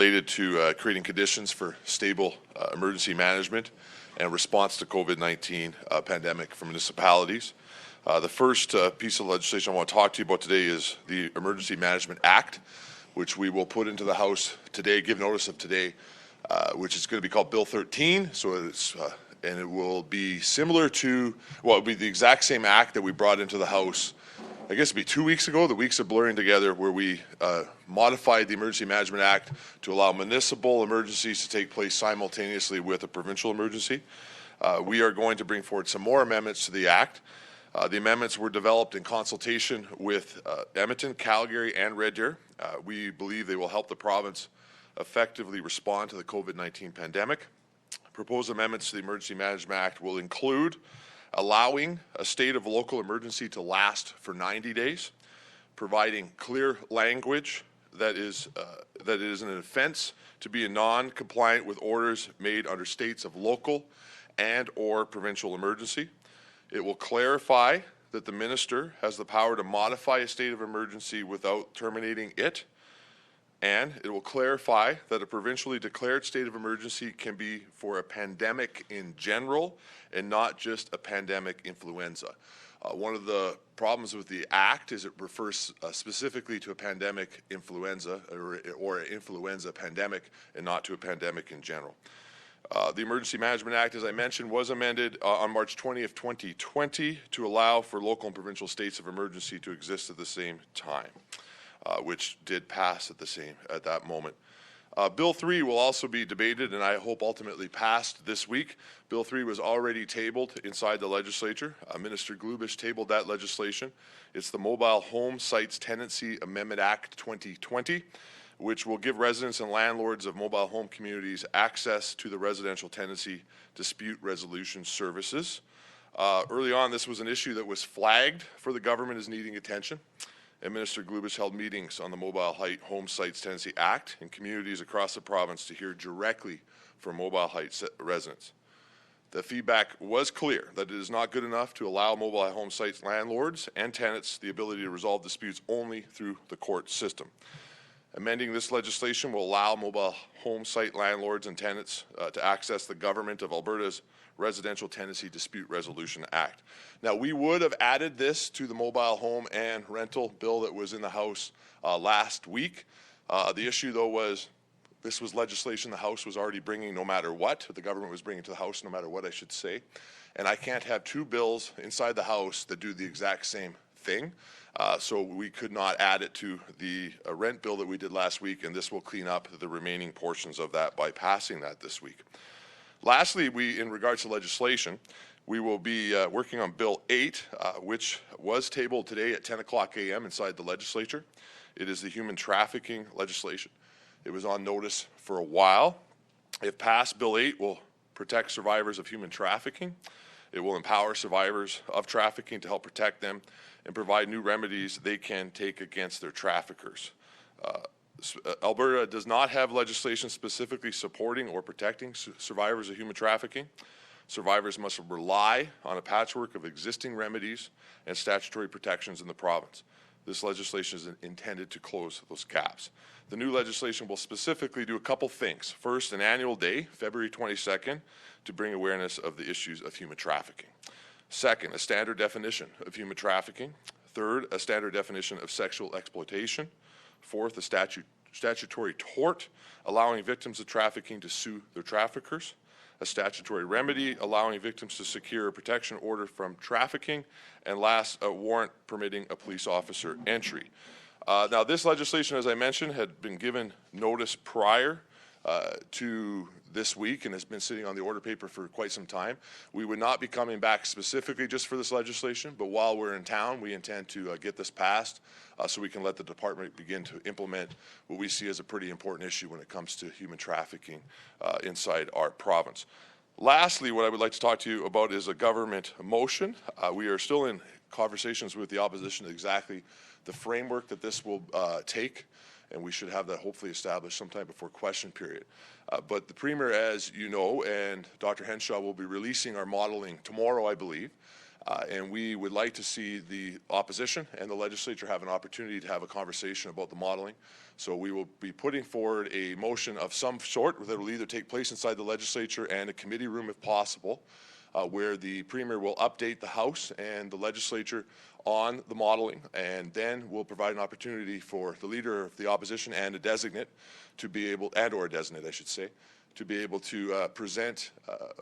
related to creating conditions for stable emergency management and response to COVID-19 pandemic for municipalities. The first piece of legislation I want to talk to you about today is the Emergency Management Act, which we will put into the House today, give notice of today, which is going to be called Bill 13. So it's and it will be similar to, well, it'll be the exact same act that we brought into the House, I guess it'd be 2 weeks ago. The weeks are blurring together, where we modified the Emergency Management Act to allow municipal emergencies to take place simultaneously with a provincial emergency. We are going to bring forward some more amendments to the Act. The amendments were developed in consultation with Edmonton, Calgary, and Red Deer. We believe they will help the province effectively respond to the COVID-19 pandemic. Proposed amendments to the Emergency Management Act will include allowing a state of local emergency to last for 90 days, providing clear language that it is an offence to be non-compliant with orders made under states of local and or provincial emergency. It will clarify that the minister has the power to modify a state of emergency without terminating it, and it will clarify that a provincially declared state of emergency can be for a pandemic in general and not just a pandemic influenza. One of the problems with the Act is it refers specifically to a pandemic influenza or an influenza pandemic and not to a pandemic in general. The Emergency Management Act, as I mentioned, was amended on March 20th, 2020 to allow for local and provincial states of emergency to exist at the same time, which did pass at that moment. Bill 3 will also be debated and I hope ultimately passed this week. Bill 3 was already tabled inside the legislature. Minister Glubish tabled that legislation. It's the Mobile Home Sites Tenancy Amendment Act 2020, which will give residents and landlords of mobile home communities access to the residential tenancy dispute resolution services. Early on, this was an issue that was flagged for the government as needing attention, and Minister Glubish held meetings on the Mobile Home Sites Tenancy Act in communities across the province to hear directly from mobile home residents. The feedback was clear that it is not good enough to allow mobile home sites landlords and tenants the ability to resolve disputes only through the court system. Amending this legislation will allow mobile home site landlords and tenants to access the Government of Alberta's Residential Tenancy Dispute Resolution Act. Now, we would have added this to the mobile home and rental bill that was in the House last week. The issue, though, was this was legislation the House was already bringing no matter what. The government was bringing to the House no matter what, I should say. And I can't have two bills inside the House that do the exact same thing. So we could not add it to the rent bill that we did last week, and this will clean up the remaining portions of that by passing that this week. Lastly, in regards to legislation, we will be working on Bill 8, which was tabled today at 10 o'clock a.m. inside the legislature. It is the human trafficking legislation. It was on notice for a while. If passed, Bill 8 will protect survivors of human trafficking. It will empower survivors of trafficking to help protect them and provide new remedies they can take against their traffickers. Alberta does not have legislation specifically supporting or protecting survivors of human trafficking. Survivors must rely on a patchwork of existing remedies and statutory protections in the province. This legislation is intended to close those gaps. The new legislation will specifically do a couple things. First, an annual day, February 22nd, to bring awareness of the issues of human trafficking. Second, a standard definition of human trafficking. Third, a standard definition of sexual exploitation. Fourth, a statutory tort allowing victims of trafficking to sue their traffickers. A statutory remedy allowing victims to secure a protection order from trafficking. And last, a warrant permitting a police officer entry. Now, this legislation, as I mentioned, had been given notice prior to this week and has been sitting on the order paper for quite some time. We would not be coming back specifically just for this legislation, but while we're in town, we intend to get this passed so we can let the department begin to implement what we see as a pretty important issue when it comes to human trafficking inside our province. Lastly, what I would like to talk to you about is a government motion. We are still in conversations with the opposition exactly the framework that this will take, and we should have that hopefully established sometime before question period. But the Premier, as you know, and Dr. Henshaw will be releasing our modelling tomorrow, I believe. And we would like to see the opposition and the legislature have an opportunity to have a conversation about the modelling. So we will be putting forward a motion of some sort that will either take place inside the legislature and a committee room if possible, where the Premier will update the House and the legislature on the modelling, and then we'll provide an opportunity for the Leader of the Opposition and a designate to be able, or a designate I should say, to be able to present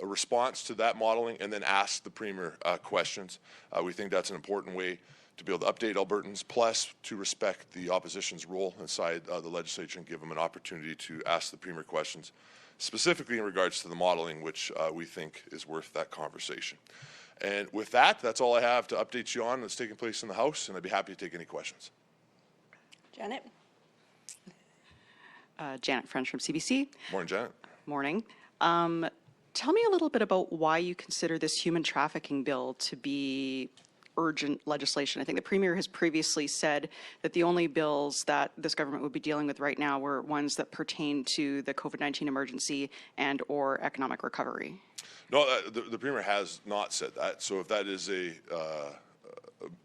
a response to that modelling and then ask the Premier questions. We think that's an important way to be able to update Albertans, plus to respect the opposition's role inside the legislature and give them an opportunity to ask the Premier questions, specifically in regards to the modelling, which we think is worth that conversation. And with that, that's all I have to update you on that's taking place in the House, and I'd be happy to take any questions. Janet? Janet French from CBC. Morning, Janet. Morning. Tell me a little bit about why you consider this human trafficking bill to be urgent legislation. I think the Premier has previously said that the only bills that this government would be dealing with right now were ones that pertain to the COVID-19 emergency and or economic recovery. No, the Premier has not said that. So if that is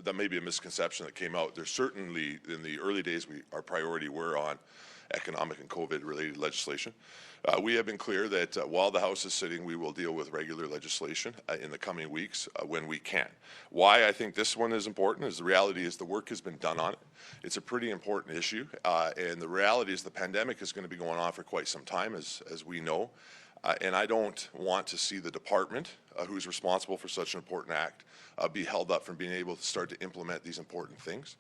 that may be a misconception that came out. There's certainly, in the early days, our priority were on economic and COVID-related legislation. We have been clear that while the House is sitting, we will deal with regular legislation in the coming weeks when we can. Why I think this one is important is the reality is the work has been done on it. It's a pretty important issue, and the reality is the pandemic is going to be going on for quite some time, as we know. And I don't want to see the department who's responsible for such an important act be held up from being able to start to implement these important things.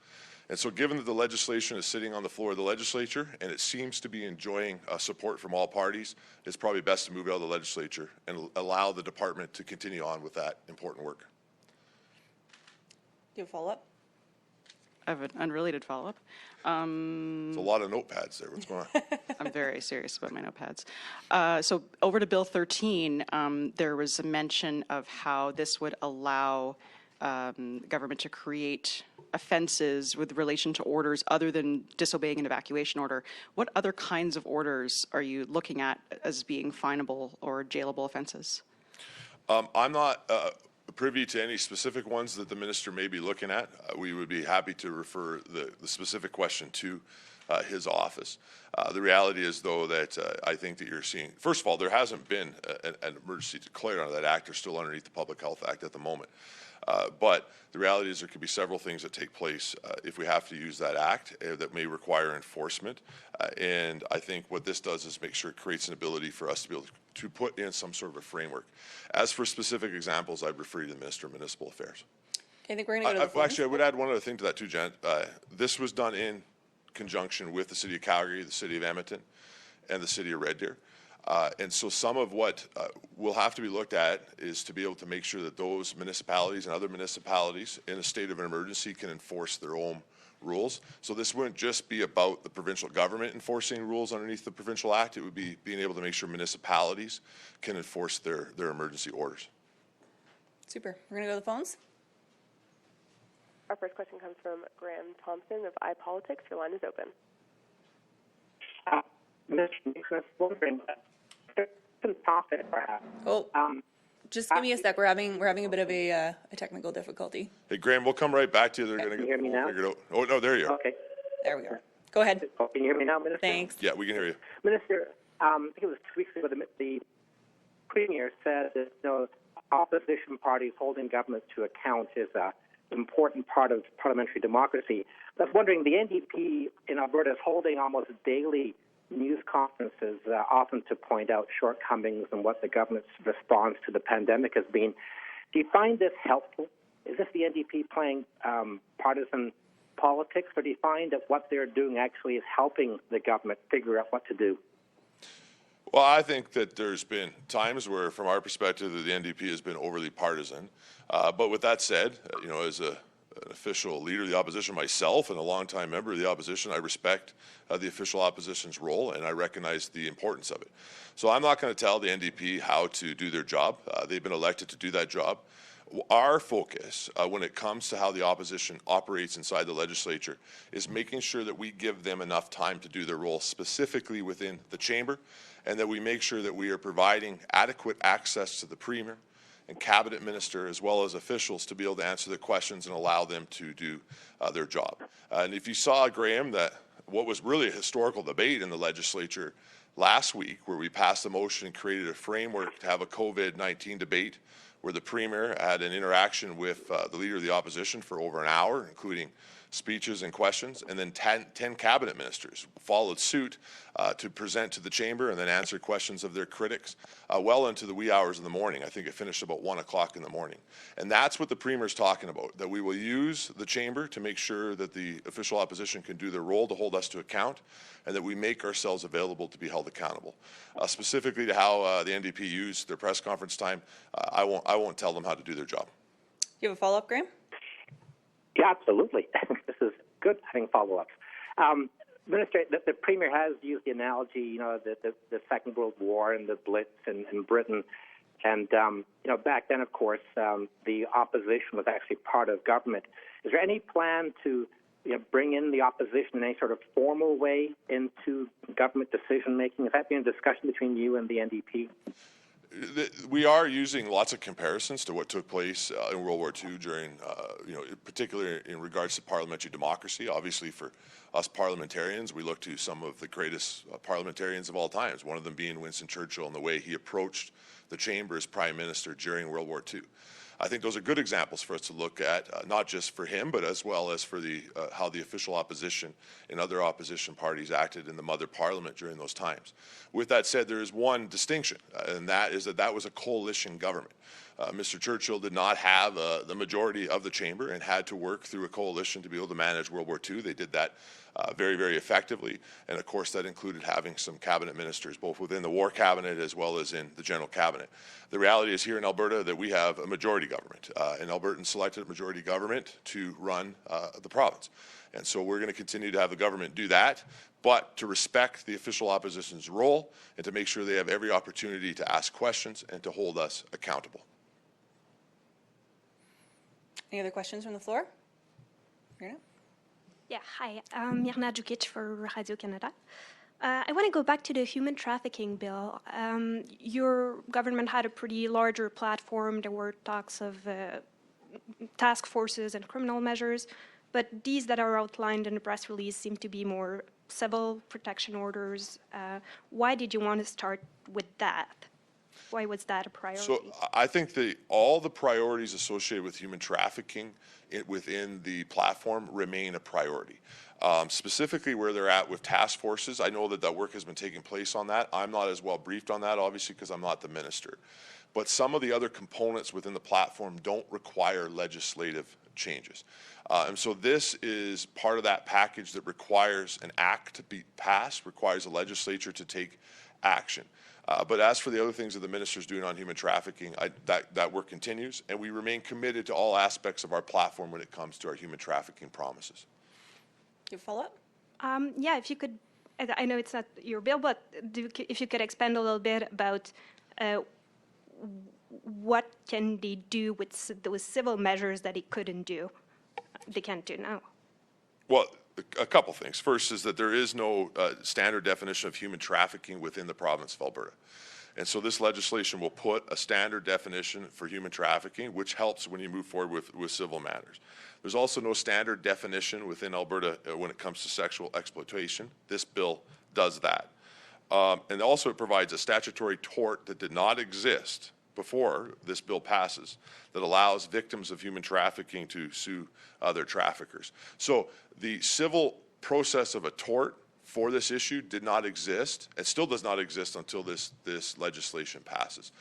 And so given that the legislation is sitting on the floor of the legislature and it seems to be enjoying support from all parties, it's probably best to move it out of the legislature and allow the department to continue on with that important work. Do you have a follow-up? I have an unrelated follow-up. There's a lot of notepads there. What's going on? I'm very serious about my notepads. So over to Bill 13, there was a mention of how this would allow government to create offenses with relation to orders other than disobeying an evacuation order. What other kinds of orders are you looking at as being finable or jailable offenses? I'm not privy to any specific ones that the minister may be looking at. We would be happy to refer the specific question to his office. The reality is, though, that I think that you're seeing, first of all, there hasn't been an emergency declared under that act. They're still underneath the Public Health Act at the moment. But the reality is there could be several things that take place if we have to use that act that may require enforcement. And I think what this does is make sure it creates an ability for us to be able to put in some sort of a framework. As for specific examples, I'd refer you to the Minister of Municipal Affairs. Okay, I think we're going to go to the Actually, I would add one other thing to that too, Jen. This was done in conjunction with the City of Calgary, the City of Edmonton, and the City of Red Deer. And so some of what will have to be looked at is to be able to make sure that those municipalities and other municipalities in a state of an emergency can enforce their own rules. So this wouldn't just be about the provincial government enforcing rules underneath the Provincial Act. It would be being able to make sure municipalities can enforce their emergency orders. Super. We're going to go to the phones. Our first question comes from Graham Thompson of iPolitics. Your line is open. Mr. Nixon, wondering, topic perhaps. Oh, just give me a sec. We're having a bit of a technical difficulty. Hey, Graham, we'll come right back to you. They're Okay. going to Can you hear me now? figure it out. Oh, no, there you are. Okay. There we are. Go ahead. Oh, can you hear me now, Minister? Thanks. Yeah, we can hear you. Minister, I think it was 2 weeks ago the Premier said that opposition parties holding government to account is an important part of parliamentary democracy. I was wondering, the NDP in Alberta is holding almost daily news conferences, often to point out shortcomings and what the government's response to the pandemic has been. Do you find this helpful? Is this the NDP playing partisan politics, or do you find that what they're doing actually is helping the government figure out what to do? Well, I think that there's been times where, from our perspective, the NDP has been overly partisan. But with that said, as an official leader of the opposition myself and a longtime member of the opposition, I respect the official opposition's role and I recognize the importance of it. So I'm not going to tell the NDP how to do their job. They've been elected to do that job. Our focus when it comes to how the opposition operates inside the legislature is making sure that we give them enough time to do their role, specifically within the chamber, and that we make sure that we are providing adequate access to the Premier and cabinet minister, as well as officials, to be able to answer the questions and allow them to do their job. And if you saw, Graham, that what was really a historical debate in the legislature last week, where we passed a motion and created a framework to have a COVID-19 debate, where the Premier had an interaction with the Leader of the Opposition for over an hour, including speeches and questions, and then 10 cabinet ministers followed suit to present to the chamber and then answer questions of their critics well into the wee hours of the morning. I think it finished about 1 o'clock in the morning. And that's what the Premier's talking about, that we will use the chamber to make sure that the official opposition can do their role to hold us to account, and that we make ourselves available to be held accountable. Specifically to how the NDP used their press conference time, I won't tell them how to do their job. You have a follow-up, Graham? Yeah, absolutely. This is good having follow-ups. Minister, the Premier has used the analogy, the Second World War and the Blitz in Britain. And, back then, of course, the opposition was actually part of government. Is there any plan to bring in the opposition in any sort of formal way into government decision-making? Has that been a discussion between you and the NDP? We are using lots of comparisons to what took place in World War II during, particularly in regards to parliamentary democracy. Obviously, for us parliamentarians, we look to some of the greatest parliamentarians of all times, one of them being Winston Churchill and the way he approached the chamber as Prime Minister during World War II. I think those are good examples for us to look at, not just for him, but as well as for the how the official opposition and other opposition parties acted in the Mother Parliament during those times. With that said, there is one distinction, and that is that was a coalition government. Mr. Churchill did not have the majority of the chamber and had to work through a coalition to be able to manage World War II. They did that very, very effectively. And of course, that included having some cabinet ministers, both within the war cabinet as well as in the general cabinet. The reality is here in Alberta that we have a majority government, and Albertans selected a majority government to run the province. And so we're going to continue to have the government do that, but to respect the official opposition's role and to make sure they have every opportunity to ask questions and to hold us accountable. Any other questions from the floor? Mirna? Yeah, hi. Mirna Djukic for Radio-Canada. I want to go back to the human trafficking bill. Your government had a pretty larger platform. There were talks of task forces and criminal measures, but these that are outlined in the press release seem to be more civil protection orders. Why did you want to start with that? Why was that a priority? So I think all the priorities associated with human trafficking within the platform remain a priority. Specifically where they're at with task forces, I know that work has been taking place on that. I'm not as well briefed on that, obviously, because I'm not the minister. But some of the other components within the platform don't require legislative changes. And so this is part of that package that requires an act to be passed, requires a legislature to take action. But as for the other things that the minister's doing on human trafficking, that work continues, and we remain committed to all aspects of our platform when it comes to our human trafficking promises. Do you have a follow-up? Yeah, if you could, I know it's not your bill, but if you could expand a little bit about what can they do with those civil measures that they couldn't do, they can't do now? Well, a couple things. First is that there is no standard definition of human trafficking within the province of Alberta. And so this legislation will put a standard definition for human trafficking, which helps when you move forward with civil matters. There's also no standard definition within Alberta when it comes to sexual exploitation. This bill does that. And also it provides a statutory tort that did not exist before this bill passes that allows victims of human trafficking to sue their traffickers. So the civil process of a tort for this issue did not exist. It still does not exist until this legislation passes.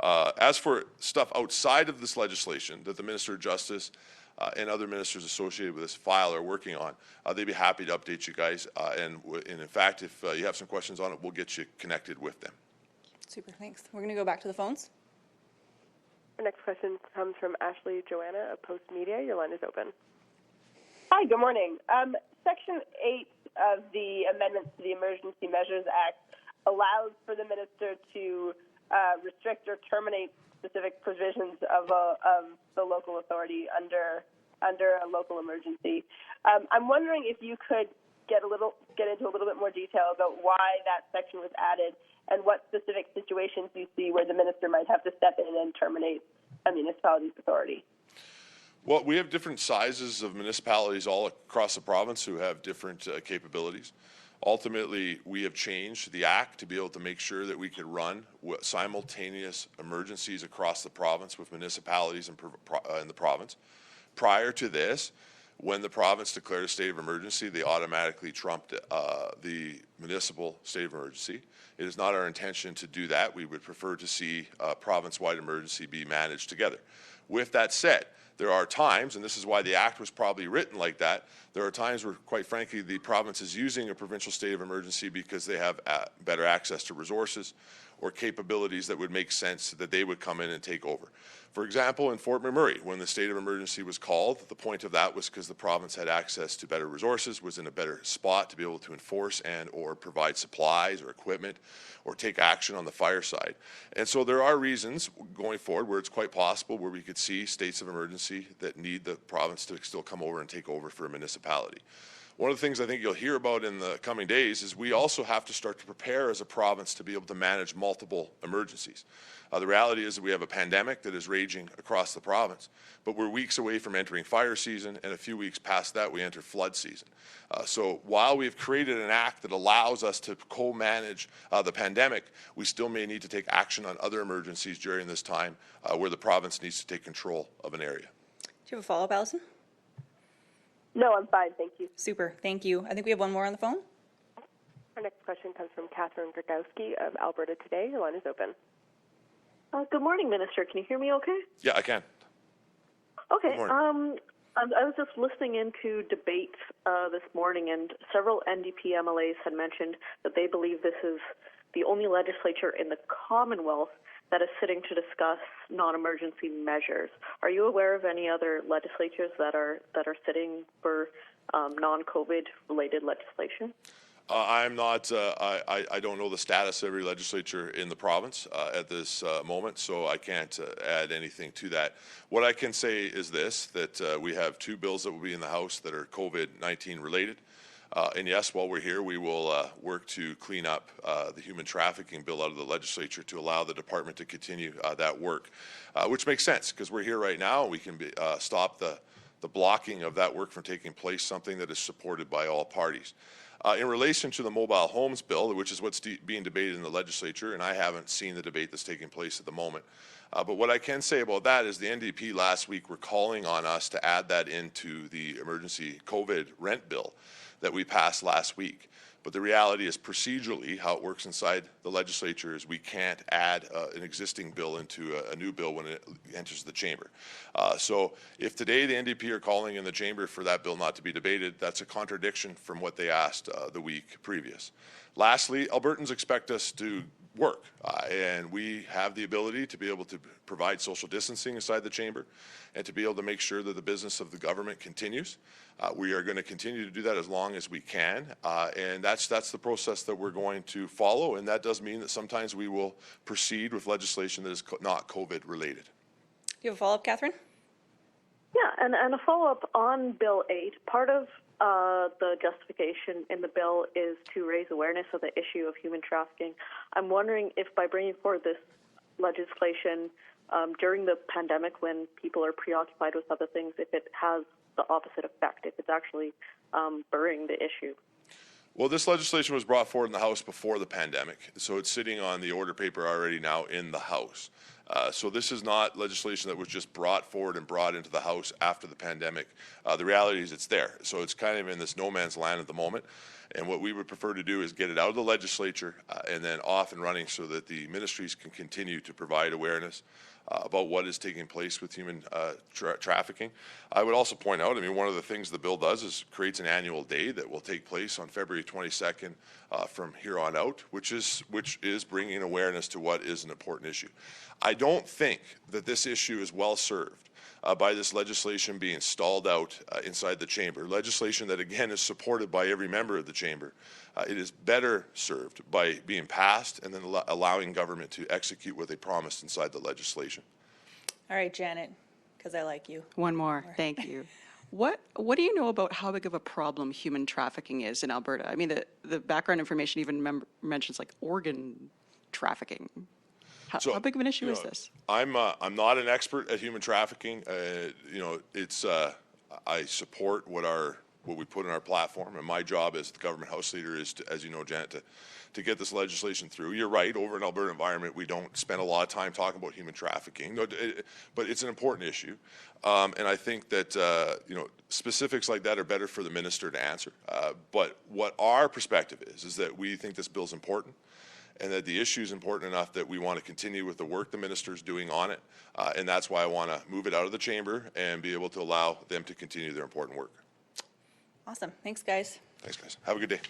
As for stuff outside of this legislation that the Minister of Justice and other ministers associated with this file are working on, they'd be happy to update you guys. And in fact, if you have some questions on it, we'll get you connected with them. Super, thanks. We're going to go back to the phones. Our next question comes from Ashley Joanna of Post Media. Your line is open. Hi, good morning. Section 8 of the amendments to the Emergency Measures Act allows for the minister to restrict or terminate specific provisions of the local authority under a local emergency. I'm wondering if you could get into a little bit more detail about why that section was added and what specific situations you see where the minister might have to step in and terminate a municipality's authority? Well, we have different sizes of municipalities all across the province who have different capabilities. Ultimately, we have changed the Act to be able to make sure that we could run simultaneous emergencies across the province with municipalities in the province. Prior to this, when the province declared a state of emergency, they automatically trumped the municipal state of emergency. It is not our intention to do that. We would prefer to see a province-wide emergency be managed together. With that said, there are times, and this is why the Act was probably written like that, there are times where, quite frankly, the province is using a provincial state of emergency because they have better access to resources or capabilities that would make sense that they would come in and take over. For example, in Fort McMurray, when the state of emergency was called, the point of that was because the province had access to better resources, was in a better spot to be able to enforce and or provide supplies or equipment or take action on the fire side. And so there are reasons going forward where it's quite possible where we could see states of emergency that need the province to still come over and take over for a municipality. One of the things I think you'll hear about in the coming days is we also have to start to prepare as a province to be able to manage multiple emergencies. The reality is that we have a pandemic that is raging across the province, but we're weeks away from entering fire season, and a few weeks past that we enter flood season. So while we've created an act that allows us to co-manage the pandemic, we still may need to take action on other emergencies during this time where the province needs to take control of an area. Do you have a follow-up, Allison? No, I'm fine, thank you. Super, thank you. I think we have one more on the phone. Our next question comes from Catherine Gragowski of Alberta Today. Your line is open. Good morning, Minister. Can you hear me okay? Yeah, I can. Okay. Good morning. I was just listening into debates this morning, and several NDP MLAs had mentioned that they believe this is the only legislature in the Commonwealth that is sitting to discuss non-emergency measures. Are you aware of any other legislatures that are sitting for non-COVID related legislation? I'm not, I don't know the status of every legislature in the province at this moment, so I can't add anything to that. What I can say is this, that we have two bills that will be in the House that are COVID-19 related. And yes, while we're here, we will work to clean up the human trafficking bill out of the legislature to allow the department to continue that work, which makes sense because we're here right now. We can stop the blocking of that work from taking place, something that is supported by all parties. In relation to the mobile homes bill, which is what's being debated in the legislature, and I haven't seen the debate that's taking place at the moment, but what I can say about that is the NDP last week were calling on us to add that into the emergency COVID rent bill that we passed last week. But the reality is procedurally how it works inside the legislature is we can't add an existing bill into a new bill when it enters the chamber. So if today the NDP are calling in the chamber for that bill not to be debated, that's a contradiction from what they asked the week previous. Lastly, Albertans expect us to work, and we have the ability to be able to provide social distancing inside the chamber and to be able to make sure that the business of the government continues. We are going to continue to do that as long as we can, and that's the process that we're going to follow, and that does mean that sometimes we will proceed with legislation that is not COVID related. Do you have a follow-up, Catherine? Yeah, and a follow-up on Bill 8. Part of the justification in the bill is to raise awareness of the issue of human trafficking. I'm wondering if by bringing forward this legislation during the pandemic when people are preoccupied with other things, if it has the opposite effect, if it's actually burying the issue. Well, this legislation was brought forward in the House before the pandemic, so it's sitting on the order paper already now in the House. So this is not legislation that was just brought forward and brought into the House after the pandemic. The reality is it's there. So it's kind of in this no man's land at the moment. And what we would prefer to do is get it out of the legislature and then off and running so that the ministries can continue to provide awareness about what is taking place with human trafficking. I would also point out, I mean, one of the things the bill does is creates an annual day that will take place on February 22nd from here on out, which is bringing awareness to what is an important issue. I don't think that this issue is well served by this legislation being stalled out inside the chamber, legislation that again is supported by every member of the chamber. It is better served by being passed and then allowing government to execute what they promised inside the legislation. All right, Janet, because I like you. One more. Thank you. What do you know about how big of a problem human trafficking is in Alberta? I mean, the background information even mentions like organ trafficking. How big of an issue is this? I'm not an expert at human trafficking. It's I support what we put in our platform, and my job as the government House Leader is, to, as you know, Janet, to get this legislation through. You're right. Over in Alberta environment, we don't spend a lot of time talking about human trafficking, but it's an important issue, and I think that specifics like that are better for the minister to answer. But what our perspective is that we think this bill is important, and that the issue is important enough that we want to continue with the work the minister is doing on it, and that's why I want to move it out of the chamber and be able to allow them to continue their important work. Awesome. Thanks, guys. Thanks, guys. Have a good day.